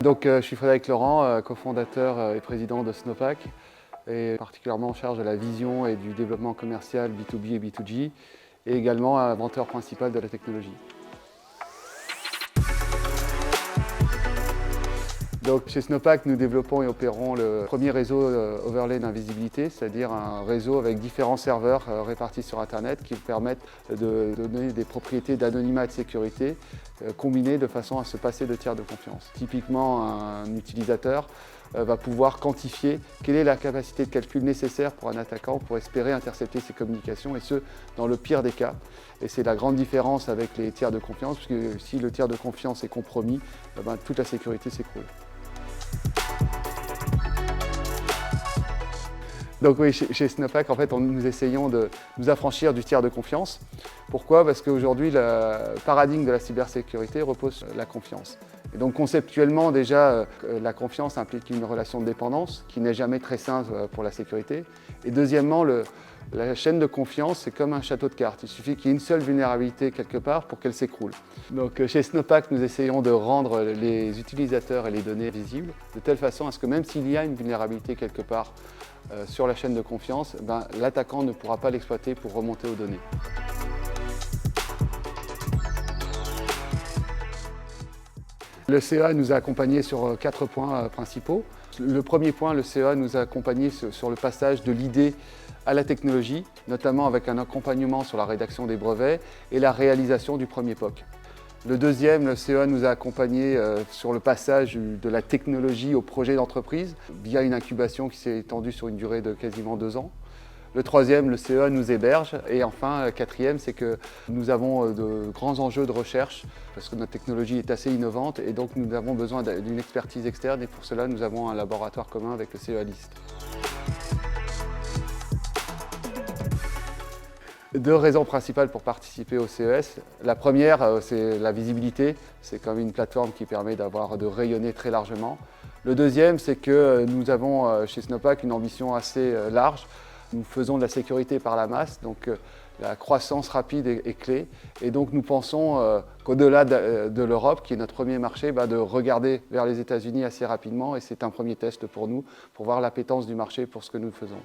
Je suis Frédéric Laurent, cofondateur et président de Snowpack, et particulièrement en charge de la vision et du développement commercial B2B et B2G, et également inventeur principal de la technologie. Chez Snowpack, nous développons et opérons le premier réseau overlay d'invisibilité, c'est-à-dire un réseau avec différents serveurs répartis sur Internet qui permettent de donner des propriétés d'anonymat et de sécurité combinées de façon à se passer de tiers de confiance. Typiquement, un utilisateur va pouvoir quantifier quelle est la capacité de calcul nécessaire pour un attaquant pour espérer intercepter ses communications, et ce, dans le pire des cas. Et c'est la grande différence avec les tiers de confiance, puisque si le tiers de confiance est compromis, toute la sécurité s'écroule. Chez Snowpack, en fait, nous essayons de nous affranchir du tiers de confiance. Pourquoi? Parce qu'aujourd'hui, le paradigme de la cybersécurité repose sur la confiance. Et donc conceptuellement, déjà, la confiance implique une relation de dépendance qui n'est jamais très saine pour la sécurité. Et deuxièmement, la chaîne de confiance, c'est comme un château de cartes. Il suffit qu'il y ait une seule vulnérabilité quelque part pour qu'elle s'écroule. Chez Snowpack, nous essayons de rendre les utilisateurs et les données visibles de telle façon à ce que même s'il y a une vulnérabilité quelque part sur la chaîne de confiance, l'attaquant ne pourra pas l'exploiter pour remonter aux données. Le CEA nous a accompagnés sur 4 points principaux. Le premier point, le CEA nous a accompagnés sur le passage de l'idée à la technologie, notamment avec un accompagnement sur la rédaction des brevets et la réalisation du premier POC. Le deuxième, le CEA nous a accompagnés sur le passage de la technologie au projet d'entreprise via une incubation qui s'est étendue sur une durée de quasiment 2 ans. Le troisième, le CEA nous héberge. Et enfin, quatrième, c'est que nous avons de grands enjeux de recherche parce que notre technologie est assez innovante et donc nous avons besoin d'une expertise externe, et pour cela, nous avons un laboratoire commun avec le CEA LIST. 2 raisons principales pour participer au CES. La première, c'est la visibilité. C'est comme une plateforme qui permet de rayonner très largement. Le deuxième, c'est que nous avons chez Snowpack une ambition assez large. Nous faisons de la sécurité par la masse, donc la croissance rapide est clé. Et donc nous pensons qu'au-delà de l'Europe, qui est notre premier marché, de regarder vers les États-Unis assez rapidement. Et c'est un premier test pour nous, pour voir l'appétence du marché pour ce que nous faisons.